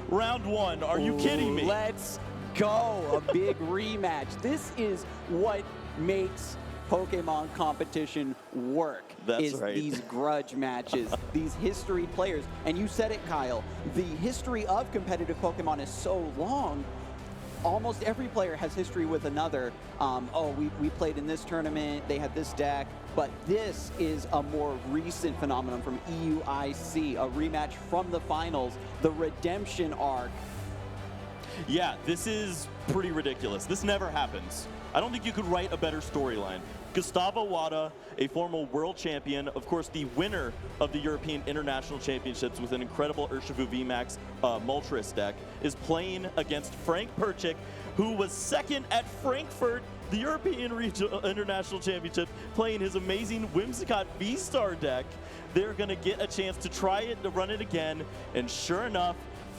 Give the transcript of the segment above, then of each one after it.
round one. Are you kidding me? Let's go. A big rematch. This is what makes Pokemon competition work. That's right. These grudge matches, these history players. And you said it, Kyle. The history of competitive Pokemon is so long. Almost every player has history with another. We played in this tournament, they had this deck, but this is a more recent phenomenon from EUIC, a rematch from the finals, the redemption arc. Yeah, this is pretty ridiculous. This never happens. I don't think you could write a better storyline. Gustavo Wada, a former world champion, of course the winner of the European International Championships with an incredible Urshifu VMAX Moltres deck, is playing against Frank Percic, who was second at Frankfurt, the European International Championship, playing his amazing Whimsicott V-Star deck. They're going to get a chance to try it, to run it again, and sure enough,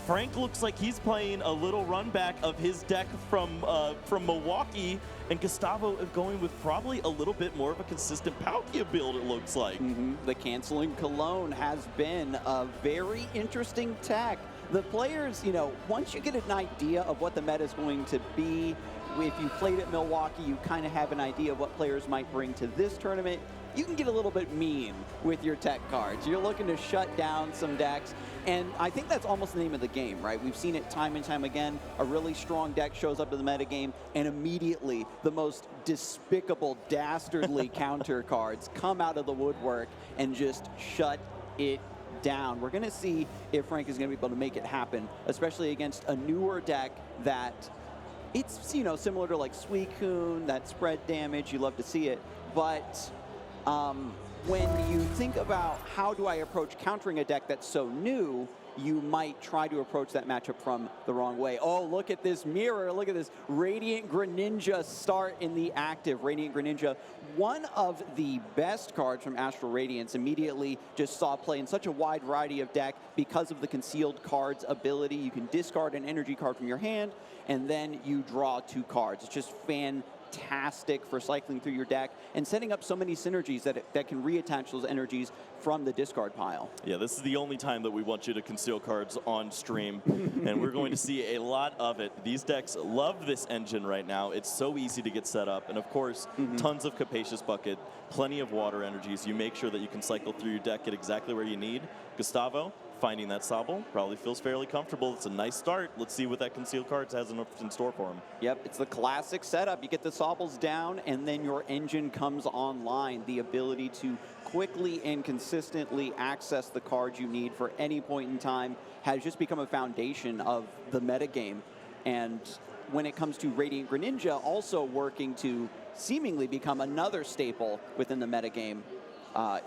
Frank looks like he's playing a little run back of his deck from Milwaukee, and Gustavo is going with probably a little bit more of a consistent Palkia build, it looks like. The Canceling Cologne has been a very interesting tech. The players, once you get an idea of what the meta is going to be, if you played at Milwaukee, you kind of have an idea of what players might bring to this tournament. You can get a little bit mean with your tech cards. You're looking to shut down some decks, and I think that's almost the name of the game, right? We've seen it time and time again. A really strong deck shows up to the metagame, and immediately the most despicable, dastardly counter cards come out of the woodwork and just shut it down. We're going to see if Frank is going to be able to make it happen, especially against a newer deck that it's, similar to like Suicune, that spread damage, you love to see it, but when you think about how do I approach countering a deck that's so new, you might try to approach that matchup from the wrong way. Oh, look at this mirror. Look at this Radiant Greninja start in the active. Radiant Greninja, one of the best cards from Astral Radiance, immediately just saw play in such a wide variety of deck because of the concealed cards ability. You can discard an energy card from your hand, and then you draw 2 cards. It's just fantastic for cycling through your deck and setting up so many synergies that can reattach those energies from the discard pile. Yeah, this is the only time that we want you to conceal cards on stream, and we're going to see a lot of it. These decks love this engine right now. It's so easy to get set up, and of course, tons of Capacious Bucket, plenty of water energies. You make sure that you can cycle through your deck, get exactly where you need. Gustavo, finding that Sobble, probably feels fairly comfortable. It's a nice start. Let's see what that concealed cards has in store for him. Yep, it's the classic setup. You get the Sobbles down, and then your engine comes online. The ability to quickly and consistently access the cards you need for any point in time has just become a foundation of the metagame. And when it comes to Radiant Greninja, also working to seemingly become another staple within the metagame.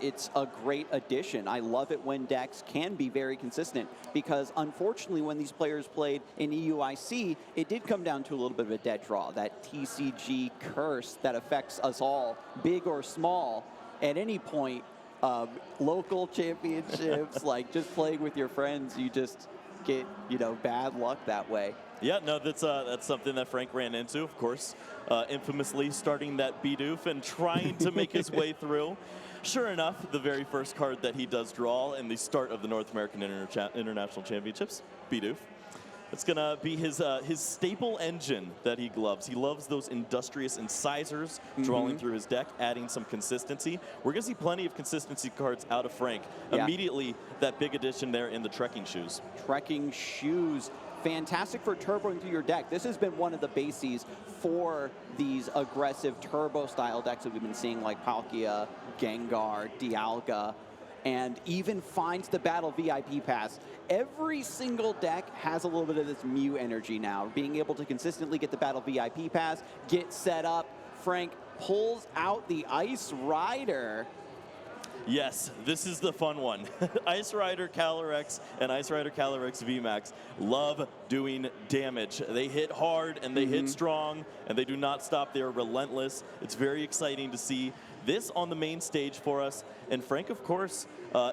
It's a great addition. I love it when decks can be very consistent because unfortunately when these players played in EUIC, it did come down to a little bit of a dead draw, that TCG curse that affects us all, big or small, at any point. Local championships, like just playing with your friends, you just get, bad luck that way. Yeah, no, that's something that Frank ran into, of course, infamously starting that Bidoof and trying to make his way through. Sure enough, the very first card that he does draw in the start of the North American International Championships, Bidoof. It's going to be his staple engine that he loves. He loves those industrious incisors drawing through his deck, adding some consistency. We're going to see plenty of consistency cards out of Frank. Yeah. Immediately, that big addition there in the Trekking Shoes. Trekking Shoes. Fantastic for turboing through your deck. This has been one of the bases for these aggressive turbo-style decks that we've been seeing, like Palkia, Gengar, Dialga, and even finds the Battle VIP Pass. Every single deck has a little bit of this Mew energy now. Being able to consistently get the Battle VIP Pass, get set up. Frank pulls out the Ice Rider. Yes, this is the fun one. Ice Rider Calyrex and Ice Rider Calyrex VMAX love doing damage. They hit hard and they hit strong and they do not stop. They are relentless. It's very exciting to see this on the main stage for us. And Frank, of course,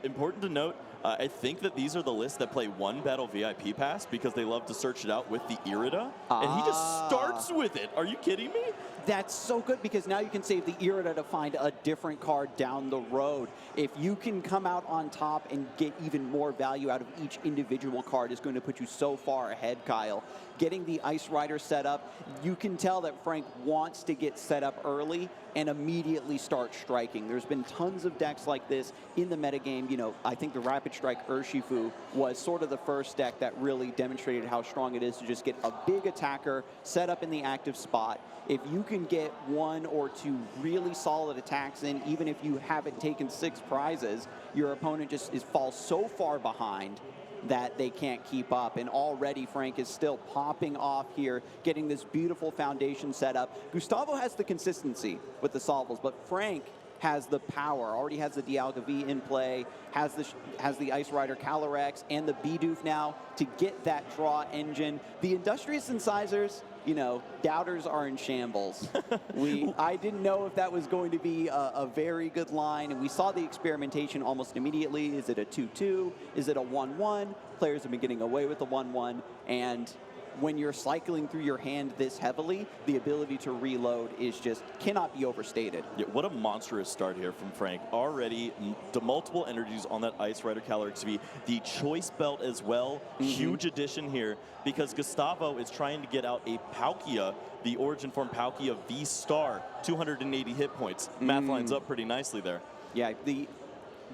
important to note, I think that these are the lists that play one Battle VIP Pass because they love to search it out with the Irida. And he just starts with it. Are you kidding me? That's so good because now you can save the Irida to find a different card down the road. If you can come out on top and get even more value out of each individual card is going to put you so far ahead, Kyle. Getting the Ice Rider set up, you can tell that Frank wants to get set up early and immediately start striking. There's been tons of decks like this in the metagame. You know, I think the Rapid Strike Urshifu was sort of the first deck that really demonstrated how strong it is to just get a big attacker set up in the active spot. If you can get 1 or 2 really solid attacks in, even if you haven't taken 6 prizes, your opponent just falls so far behind that they can't keep up. And already Frank is still popping off here, getting this beautiful foundation set up. Gustavo has the consistency with the solvables, but Frank has the power, already has the Dialga V in play, has the Ice Rider Calyrex and the Bidoof now to get that draw engine. The Industrious Incisors, you know, doubters are in shambles. I didn't know if that was going to be a very good line, and we saw the experimentation almost immediately. Is it a 2-2? Is it a 1-1? Players have been getting away with the 1-1, and when you're cycling through your hand this heavily, the ability to reload is just cannot be overstated. Yeah, what a monstrous start here from Frank. Already the multiple energies on that Ice Rider Calyrex V. The Choice Belt as well. Huge addition here because Gustavo is trying to get out a Palkia, the Origin Form Palkia V-Star, 280 hit points. Math lines up pretty nicely there. Yeah, the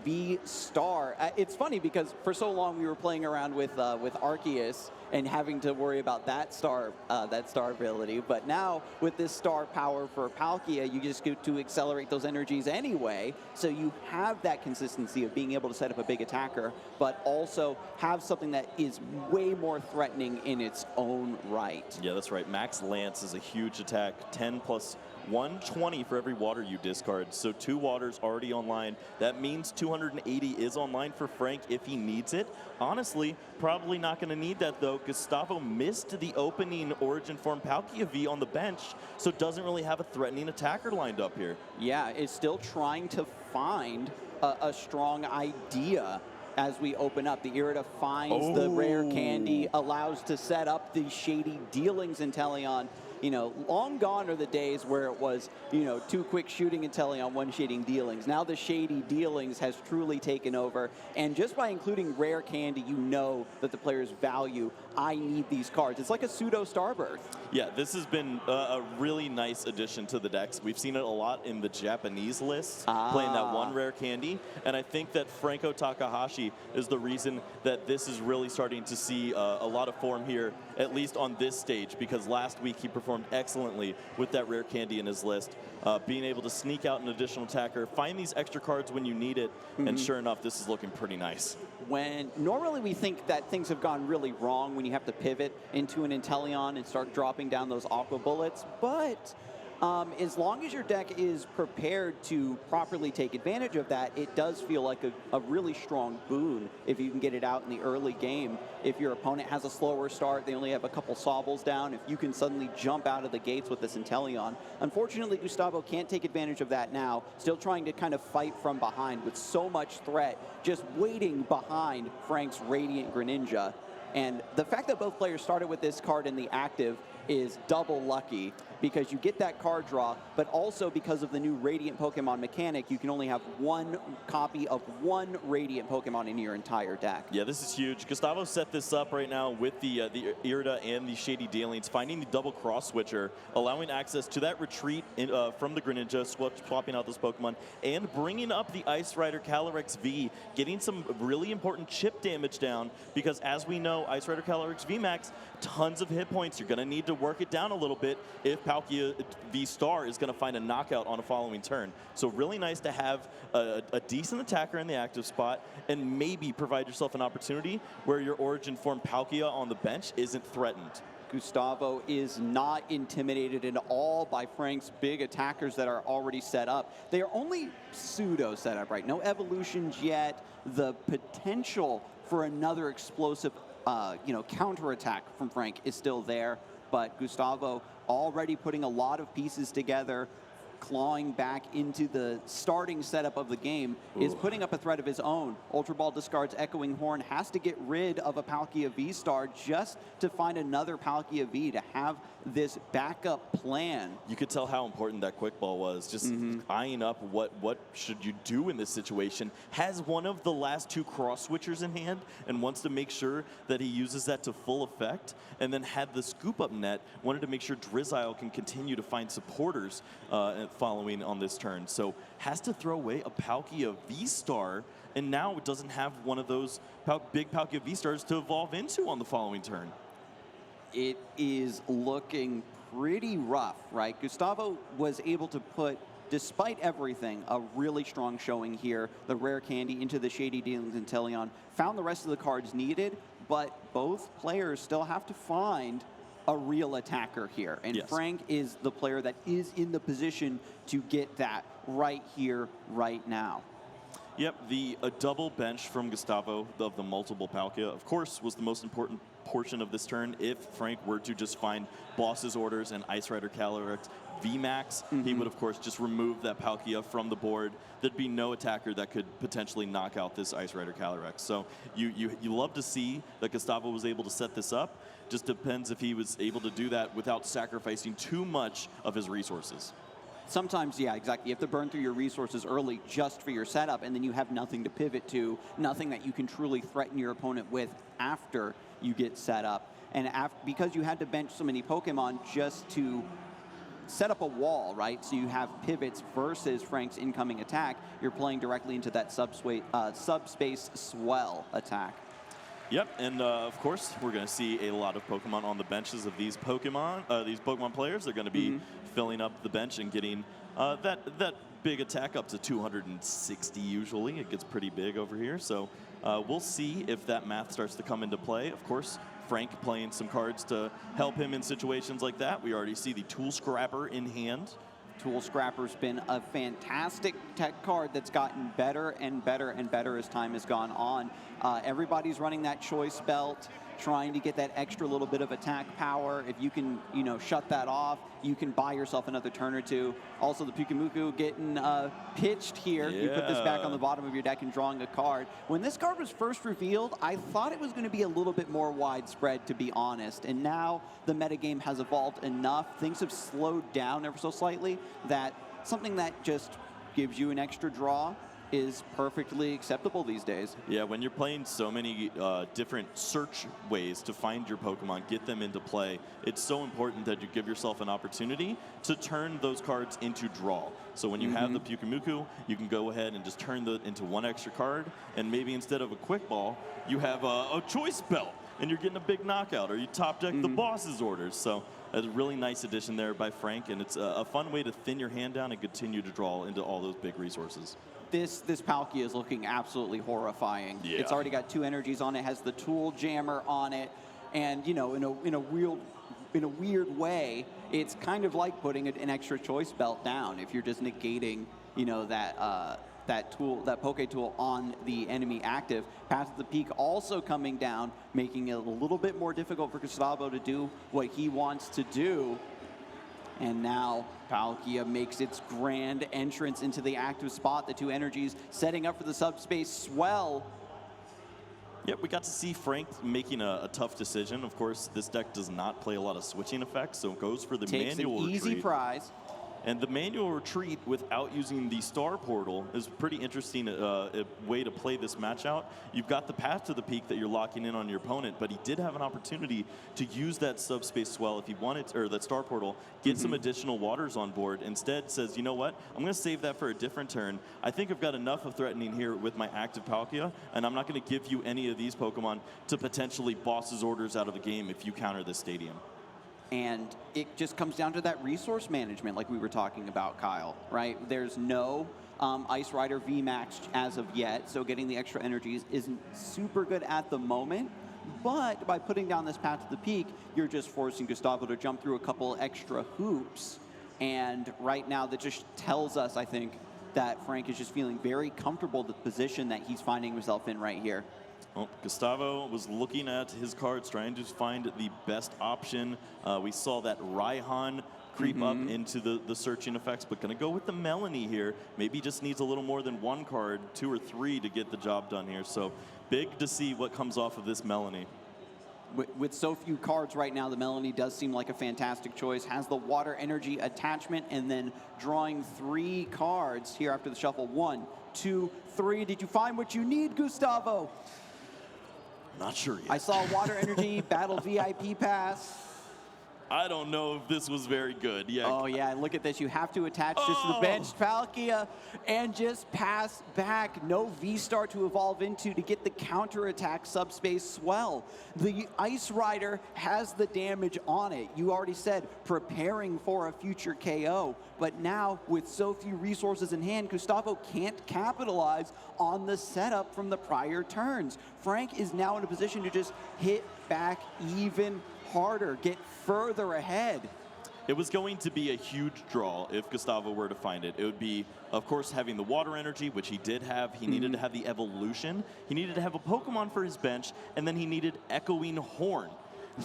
V-Star. It's funny because for so long we were playing around with Arceus and having to worry about that star ability. But now with this star power for Palkia, you just get to accelerate those energies anyway. So you have that consistency of being able to set up a big attacker, but also have something that is way more threatening in its own right. Yeah, that's right. Max Lance is a huge attack. 10 plus 120 for every water you discard. So 2 waters already online. That means 280 is online for Frank if he needs it. Honestly, probably not going to need that though. Gustavo missed the opening Origin Form Palkia V on the bench, so doesn't really have a threatening attacker lined up here. Yeah, it's still trying to find a strong idea as we open up. The Irida finds the rare candy, allows to set up the Shady Dealings Inteleon. You know, long gone are the days where it was, you know, 2 quick shooting Inteleon, 1 shading Dealings. Now the Shady Dealings has truly taken over, and just by including rare candy, you know that the players value, I need these cards. It's like a pseudo Starbirth. Yeah, this has been a really nice addition to the decks. We've seen it a lot in the Japanese lists, playing that 1 rare candy, and I think that Franco Takahashi is the reason that this is really starting to see a lot of form here, at least on this stage, because last week he performed excellently with that rare candy in his list, being able to sneak out an additional attacker, find these extra cards when you need it, and sure enough, this is looking pretty nice. When normally we think that things have gone really wrong when you have to pivot into an Inteleon and start dropping down those Aqua Bullets, but as long as your deck is prepared to properly take advantage of that, it does feel like a really strong boon if you can get it out in the early game. If your opponent has a slower start, they only have a couple Sobbles down, if you can suddenly jump out of the gates with this Inteleon. Unfortunately, Gustavo can't take advantage of that now, still trying to kind of fight from behind with so much threat, just waiting behind Frank's Radiant Greninja. And the fact that both players started with this card in the active is double lucky because you get that card draw, but also because of the new Radiant Pokemon mechanic, you can only have 1 copy of 1 Radiant Pokemon in your entire deck. Yeah, this is huge. Gustavo set this up right now with the Irida and the Shady Dealings, finding the double cross switcher, allowing access to that retreat from the Greninja, swapping out those Pokemon, and bringing up the Ice Rider Calyrex V, getting some really important chip damage down, because as we know, Ice Rider Calyrex V Max, tons of hit points. You're going to need to work it down a little bit if Palkia V-Star is going to find a knockout on a following turn. So really nice to have a decent attacker in the active spot and maybe provide yourself an opportunity where your Origin Form Palkia on the bench isn't threatened. Gustavo is not intimidated at all by Frank's big attackers that are already set up. They are only pseudo set up, right? No evolutions yet. The potential for another explosive counterattack from Frank is still there, but Gustavo already putting a lot of pieces together, clawing back into the starting setup of the game, is putting up a threat of his own. Ultra Ball discards Echoing Horn, has to get rid of a Palkia V-Star just to find another Palkia V to have this backup plan. You could tell how important that quick ball was, just eyeing up what should you do in this situation. Has one of the last 2 cross switchers in hand and wants to make sure that he uses that to full effect, and then had the scoop up net, wanted to make sure Drizzile can continue to find supporters following on this turn. So has to throw away a Palkia V-Star, and now it doesn't have one of those big Palkia V-Stars to evolve into on the following turn. It is looking pretty rough, right? Gustavo was able to put, despite everything, a really strong showing here. The rare candy into the Shady Dealings and Teleon, found the rest of the cards needed, but both players still have to find a real attacker here. And yes. Frank is the player that is in the position to get that right here, right now. Yep, a double bench from Gustavo of the multiple Palkia, of course, was the most important portion of this turn. If Frank were to just find Boss's Orders and Ice Rider Calyrex VMAX, he would, of course, just remove that Palkia from the board. There'd be no attacker that could potentially knock out this Ice Rider Calyrex. So you love to see that Gustavo was able to set this up. Just depends if he was able to do that without sacrificing too much of his resources. Sometimes, yeah, exactly. You have to burn through your resources early just for your setup, and then you have nothing to pivot to, nothing that you can truly threaten your opponent with after you get set up. And because you had to bench so many Pokemon just to set up a wall, right? So you have pivots versus Frank's incoming attack. You're playing directly into that subspace swell attack. Yep, and of course, we're going to see a lot of Pokemon on the benches of these Pokemon players. They're going to be filling up the bench and getting that big attack up to 260 usually. It gets pretty big over here, so we'll see if that math starts to come into play. Of course, Frank playing some cards to help him in situations like that. We already see the Tool Scrapper in hand. Tool Scrapper's been a fantastic tech card that's gotten better and better and better as time has gone on. Everybody's running that Choice Belt, trying to get that extra little bit of attack power. If you can, shut that off, you can buy yourself another turn or two. Also, the Pyukumuku getting pitched here. Yeah. You put this back on the bottom of your deck and drawing a card. When this card was first revealed, I thought it was going to be a little bit more widespread, to be honest. And now the metagame has evolved enough. Things have slowed down ever so slightly that something that just gives you an extra draw is perfectly acceptable these days. Yeah, when you're playing so many different search ways to find your Pokemon, get them into play, it's so important that you give yourself an opportunity to turn those cards into draw. So when you have the Pyukumuku, you can go ahead and just turn into one extra card, and maybe instead of a Quick Ball, you have a Choice Belt, and you're getting a big knockout, or you top deck the Boss's Orders. So a really nice addition there by Frank, and it's a fun way to thin your hand down and continue to draw into all those big resources. This Palkia is looking absolutely horrifying. Yeah. It's already got 2 energies on it, has the Tool Jammer on it, and in a weird way, it's kind of like putting an extra Choice Belt down if you're just negating that Poke Tool on the enemy active. Path to the Peak also coming down, making it a little bit more difficult for Gustavo to do what he wants to do. And now Palkia makes its grand entrance into the active spot. The 2 energies setting up for the subspace swell. Yep, we got to see Frank making a tough decision. Of course, this deck does not play a lot of switching effects, so it goes for the manual retreat. Takes an easy prize. And the manual retreat without using the Star Portal is a pretty interesting way to play this match out. You've got the Path to the Peak that you're locking in on your opponent, but he did have an opportunity to use that Subspace Swell if he wanted to, or that Star Portal, get some additional waters on board. Instead says, you know what, I'm going to save that for a different turn. I think I've got enough of threatening here with my active Palkia, and I'm not going to give you any of these Pokemon to potentially Boss's Orders out of the game if you counter this stadium. And it just comes down to that resource management like we were talking about, Kyle, right? There's no Ice Rider VMAX as of yet, so getting the extra energies isn't super good at the moment. But by putting down this Path to the Peak, you're just forcing Gustavo to jump through a couple extra hoops. And right now that just tells us, I think, that Frank is just feeling very comfortable with the position that he's finding himself in right here. Well, Gustavo was looking at his cards, trying to find the best option. We saw that Raihan creep up into the searching effects, but going to go with the Melanie here. Maybe just needs a little more than one card, 2 or 3 to get the job done here. So big to see what comes off of this Melanie. With so few cards right now, the Melanie does seem like a fantastic choice. Has the water energy attachment, and then drawing 3 cards here after the shuffle. 1, 2, 3. Did you find what you need, Gustavo? Not sure yet. I saw water energy, battle VIP pass. I don't know if this was very good. Yeah. Oh, yeah, and look at this. You have to attach this to the bench, Palkia, and just pass back. No V-Star to evolve into to get the counterattack subspace swell. The Ice Rider has the damage on it. You already said preparing for a future KO, but now with so few resources in hand, Gustavo can't capitalize on the setup from the prior turns. Frank is now in a position to just hit back even harder, get further ahead. It was going to be a huge draw if Gustavo were to find it. It would be, of course, having the water energy, which he did have. He needed to have the evolution. He needed to have a Pokemon for his bench, and then he needed Echoing Horn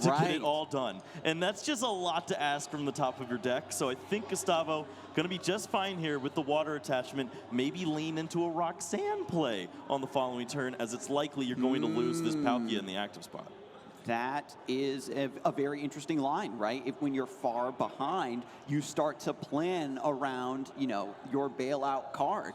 to get it all done. And that's just a lot to ask from the top of your deck. So I think Gustavo going to be just fine here with the water attachment. Maybe lean into a Roxanne play on the following turn, as it's likely you're going to lose this Palkia in the active spot. That is a very interesting line, right? If when you're far behind, you start to plan around, you know, your bailout card.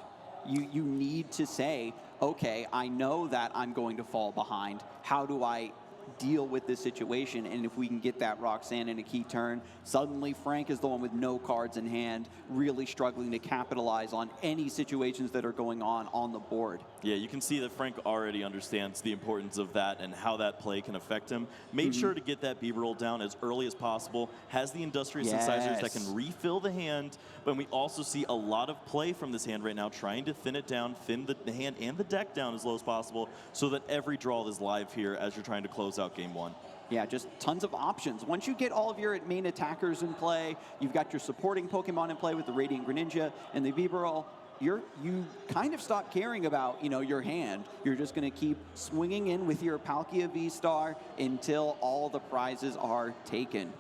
You need to say, okay, I know that I'm going to fall behind. How do I deal with this situation? And if we can get that Roxanne in a key turn, suddenly Frank is the one with no cards in hand, really struggling to capitalize on any situations that are going on the board. Yeah, you can see that Frank already understands the importance of that and how that play can affect him. Made sure to get that B roll down as early as possible, has the Industrious Incisors that can refill the hand, but we also see a lot of play from this hand right now, trying to thin it down, thin the hand and the deck down as low as possible, so that every draw is live here as you're trying to close out game 1. Yeah, just tons of options. Once you get all of your main attackers in play, you've got your supporting Pokemon in play with the Radiant Greninja and the Bibarel, you kind of stop caring about, you know, your hand. You're just going to keep swinging in with your Palkia V-Star until all the prizes are taken.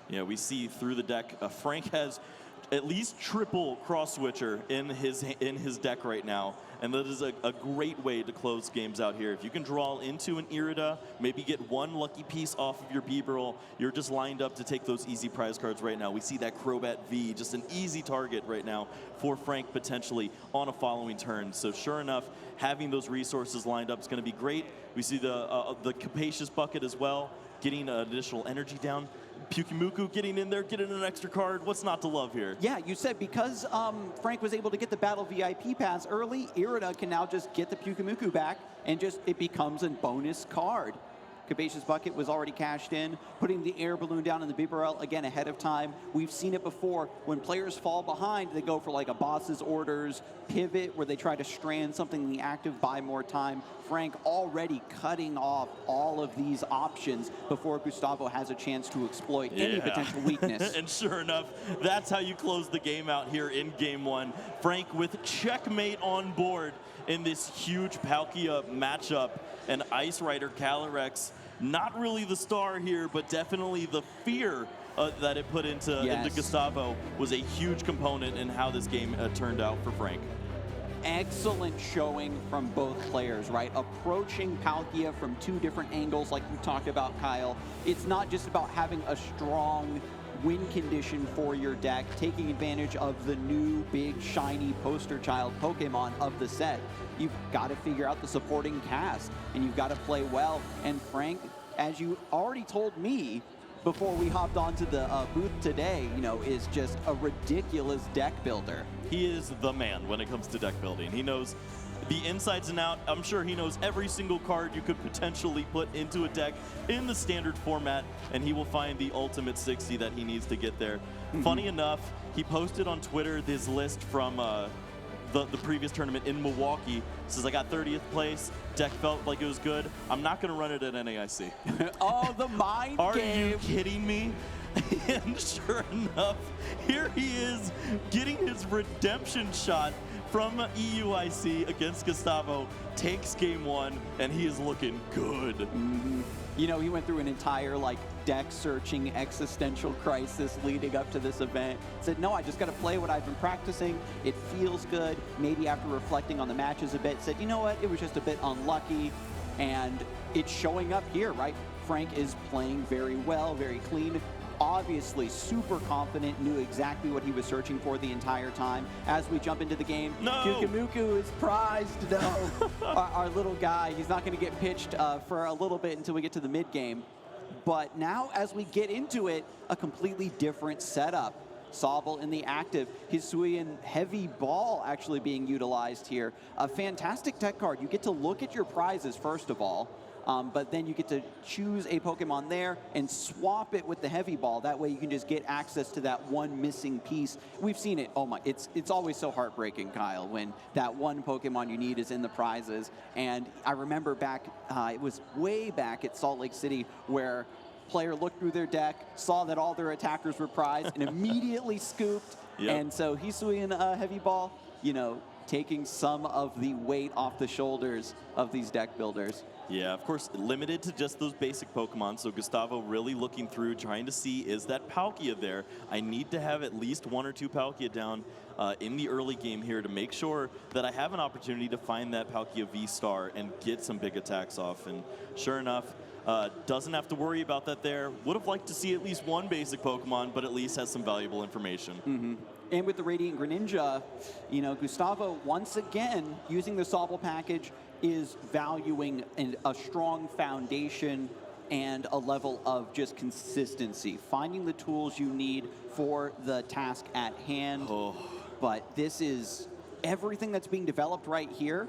Yeah, we see through the deck, Frank has at least triple cross switcher in his deck right now, and that is a great way to close games out here. If you can draw into an Irida, maybe get one lucky piece off of your Bibarel, you're just lined up to take those easy prize cards right now. We see that Crobat V, just an easy target right now for Frank potentially on a following turn. So sure enough, having those resources lined up is going to be great. We see the Capacious Bucket as well, getting additional energy down. Pyukumuku getting in there, getting an extra card. What's not to love here? Yeah, you said because Frank was able to get the Battle VIP pass early, Irida can now just get the Pyukumuku back, and just it becomes a bonus card. Capacious Bucket was already cashed in, putting the air balloon down in the Bibarel again ahead of time. We've seen it before. When players fall behind, they go for like a boss's orders, pivot, where they try to strand something in the active, buy more time. Frank already cutting off all of these options before Gustavo has a chance to exploit any potential weakness. And sure enough, that's how you close the game out here in game 1. Frank with checkmate on board in this huge Palkia matchup, and Ice Rider Calyrex, not really the star here, but definitely the fear that it put into Gustavo was a huge component in how this game turned out for Frank. Excellent showing from both players, right? Approaching Palkia from 2 different angles like we talked about, Kyle. It's not just about having a strong win condition for your deck, taking advantage of the new big shiny poster child Pokemon of the set. You've got to figure out the supporting cast, and you've got to play well. And Frank, as you already told me before we hopped onto the booth today, you know, is just a ridiculous deck builder. He is the man when it comes to deck building. He knows the insides and out. I'm sure he knows every single card you could potentially put into a deck in the standard format, and he will find the ultimate 60 that he needs to get there. Funny enough, he posted on Twitter this list from the previous tournament in Milwaukee. Says, I got 30th place, deck felt like it was good. I'm not going to run it at NAIC. Oh, the mind game. Are you kidding me? And sure enough, here he is getting his redemption shot from EUIC against Gustavo. Takes game 1, and he is looking good. Mm-hmm. You know, he went through an entire deck searching existential crisis leading up to this event. Said, no, I just got to play what I've been practicing. It feels good. Maybe after reflecting on the matches a bit, said, you know what, it was just a bit unlucky. And it's showing up here, right? Frank is playing very well, very clean. Obviously super confident, knew exactly what he was searching for the entire time. As we jump into the game, no. Kukamuku is prized. No, our little guy, he's not going to get pitched for a little bit until we get to the mid game. But now as we get into it, a completely different setup. Sobble in the active, Hisuian heavy ball actually being utilized here. A fantastic tech card. You get to look at your prizes first of all. But then you get to choose a Pokemon there and swap it with the heavy ball. That way you can just get access to that one missing piece. We've seen it. Oh my, it's always so heartbreaking, Kyle, when that one Pokemon you need is in the prizes. And I remember back, it was way back at Salt Lake City where player looked through their deck, saw that all their attackers were prized, and immediately scooped. Yep. And so Hisuian heavy ball, you know, taking some of the weight off the shoulders of these deck builders. Yeah, of course, limited to just those basic Pokemon, so Gustavo really looking through, trying to see, is that Palkia there? I need to have at least 1 or 2 Palkia down in the early game here to make sure that I have an opportunity to find that Palkia V-Star and get some big attacks off. And sure enough, doesn't have to worry about that there. Would have liked to see at least 1 basic Pokemon, but at least has some valuable information. Mm-hmm. And with the Radiant Greninja, you know, Gustavo, once again, using the Sobble package, is valuing a strong foundation and a level of just consistency. Finding the tools you need for the task at hand. Oh. But this is, everything that's being developed right here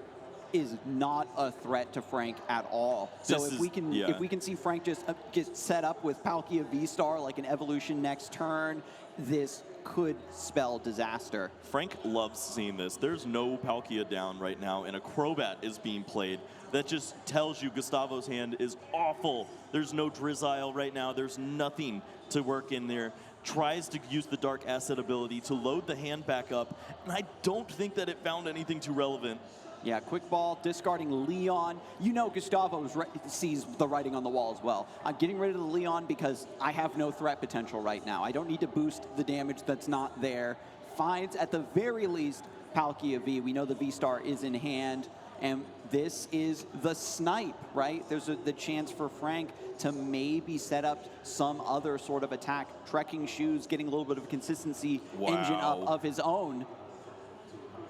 is not a threat to Frank at all. So if we can see Frank just get set up with Palkia V-Star like an evolution next turn, this could spell disaster. Frank loves seeing this. There's no Palkia down right now, and a Crobat is being played. That just tells you Gustavo's hand is awful. There's no Drizzile right now. There's nothing to work in there. Tries to use the Dark Asset ability to load the hand back up, and I don't think that it found anything too relevant. Yeah, quick ball, discarding Leon. You know Gustavo sees the writing on the wall as well. I'm getting rid of the Leon because I have no threat potential right now. I don't need to boost the damage that's not there. Finds, at the very least, Palkia V. We know the V-Star is in hand, and this is the snipe, right? There's the chance for Frank to maybe set up some other sort of attack. Trekking Shoes, getting a little bit of a consistency engine up of his own.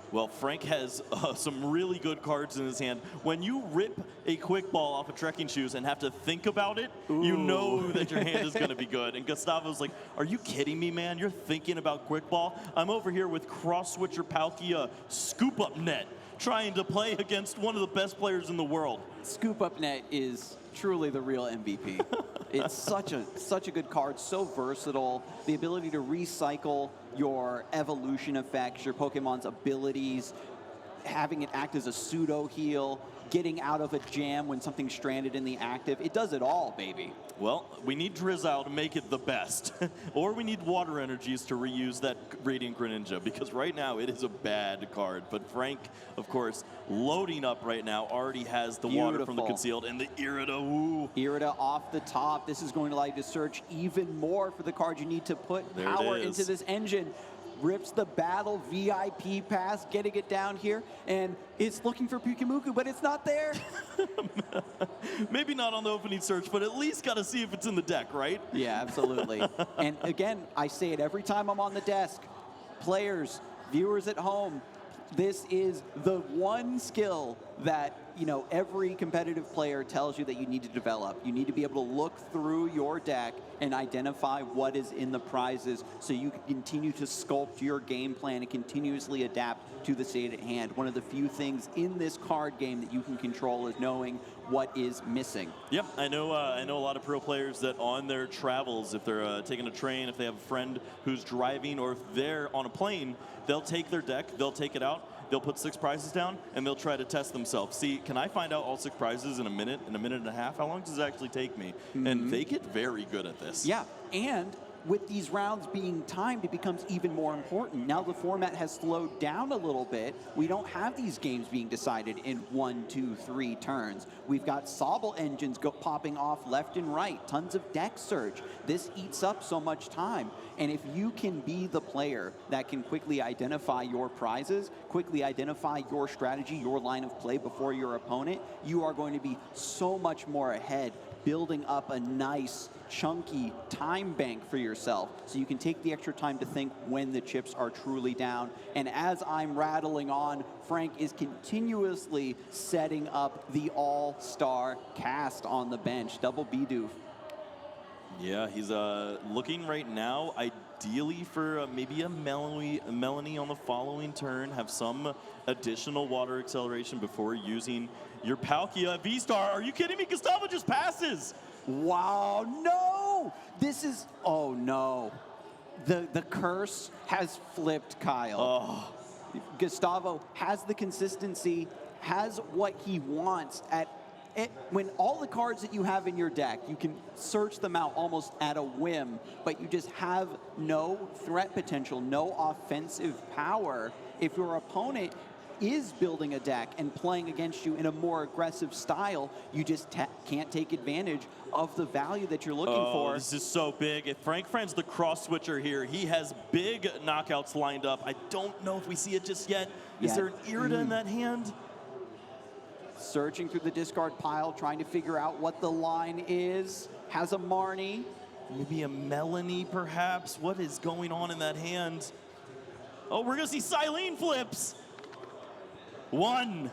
Well, Frank has some really good cards in his hand. When you rip a quick ball off of Trekking Shoes and have to think about it, you know that your hand is going to be good. And Gustavo's like, are you kidding me, man? You're thinking about quick ball? I'm over here with Cross-Switcher Palkia Scoop Up Net, trying to play against one of the best players in the world. Scoop Up Net is truly the real MVP. It's such a good card, so versatile. The ability to recycle your evolution effects, your Pokemon's abilities, having it act as a pseudo heal, getting out of a jam when something's stranded in the active. It does it all, baby. Well, we need Drizzile to make it the best. Or we need Water Energies to reuse that Radiant Greninja, because right now it is a bad card. But Frank, of course, loading up right now, already has the Water from the Concealed and the Irida. Ooh. Irida off the top. This is going to allow you to search even more for the card you need to put power into this engine. Rips the battle VIP pass, getting it down here, and it's looking for Pikamuku, but it's not there. Maybe not on the opening search, but at least got to see if it's in the deck, right? Yeah, absolutely. And again, I say it every time I'm on the desk. Players, viewers at home, this is the one skill that, you know, every competitive player tells you that you need to develop. You need to be able to look through your deck and identify what is in the prizes so you can continue to sculpt your game plan and continuously adapt to the state at hand. One of the few things in this card game that you can control is knowing what is missing. Yep, I know a lot of pro players that on their travels, if they're taking a train, if they have a friend who's driving, or if they're on a plane, they'll take their deck, they'll take it out, they'll put 6 prizes down, and they'll try to test themselves. See, can I find out all 6 prizes in a minute and a half? How long does it actually take me? And they get very good at this. Yeah, and with these rounds being timed, it becomes even more important. Now the format has slowed down a little bit. We don't have these games being decided in 1, 2, 3 turns. We've got Sobble engines popping off left and right, tons of deck search. This eats up so much time. And if you can be the player that can quickly identify your prizes, quickly identify your strategy, your line of play before your opponent, you are going to be so much more ahead, building up a nice, chunky time bank for yourself so you can take the extra time to think when the chips are truly down. And as I'm rattling on, Frank is continuously setting up the all-star cast on the bench. Double B-doof. Yeah, he's looking right now, ideally for maybe a Melanie on the following turn, have some additional water acceleration before using your Palkia V-Star. Are you kidding me? Gustavo just passes. Wow, no! This is, oh no. The curse has flipped Kyle. Oh. Gustavo has the consistency, has what he wants at when all the cards that you have in your deck, you can search them out almost at a whim, but you just have no threat potential, no offensive power. If your opponent is building a deck and playing against you in a more aggressive style, you just can't take advantage of the value that you're looking for. This is so big. If Frank Friend's the cross switcher here, he has big knockouts lined up. I don't know if we see it just yet. Is there an Irida in that hand? Searching through the discard pile, trying to figure out what the line is. Has a Marnie. Maybe a Melanie, perhaps? What is going on in that hand? Oh, we're going to see Silene flips. 1.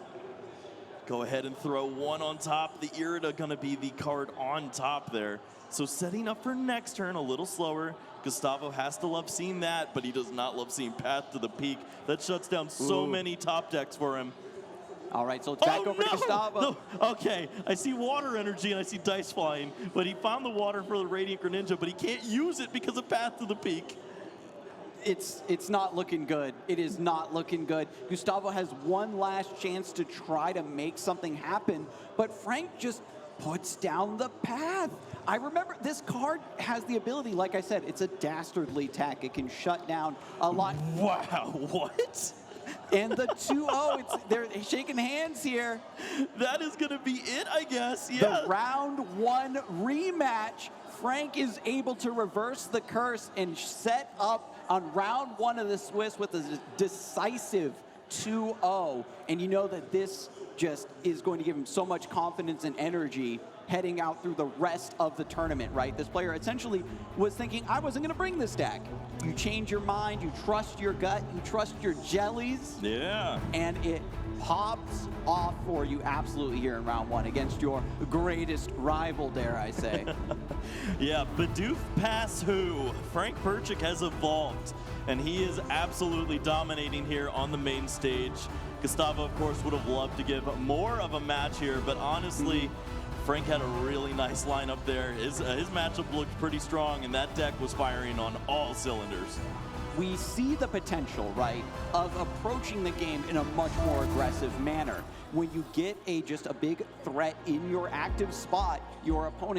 Go ahead and throw 1 on top. The Irida going to be the card on top there. So setting up for next turn a little slower. Gustavo has to love seeing that, but he does not love seeing Path to the Peak. That shuts down so many top decks for him. All right, so it's back over to Gustavo. No. Okay, I see water energy and I see dice flying, but he found the water for the Radiant Greninja, but he can't use it because of Path to the Peak. It's not looking good. It is not looking good. Gustavo has one last chance to try to make something happen, but Frank just puts down the Path. I remember this card has the ability, like I said, it's a dastardly tech. It can shut down a lot. Wow, what? And the 2-0, they're shaking hands here. That is going to be it, I guess. Yeah. The round 1 rematch. Frank is able to reverse the curse and set up on round 1 of the Swiss with a decisive 2-0. And you know that this just is going to give him so much confidence and energy heading out through the rest of the tournament, right? This player essentially was thinking, I wasn't going to bring this deck. You change your mind, you trust your gut, you trust your jellies. Yeah. And it pops off for you absolutely here in round 1 against your greatest rival, dare I say. Yeah, Bidoof Pass Who. Frank Percic has evolved, and he is absolutely dominating here on the main stage. Gustavo, of course, would have loved to give more of a match here, but honestly, Frank had a really nice lineup there. His matchup looked pretty strong, and that deck was firing on all cylinders. We see the potential, right, of approaching the game in a much more aggressive manner. When you get just a big threat in your active spot, your opponent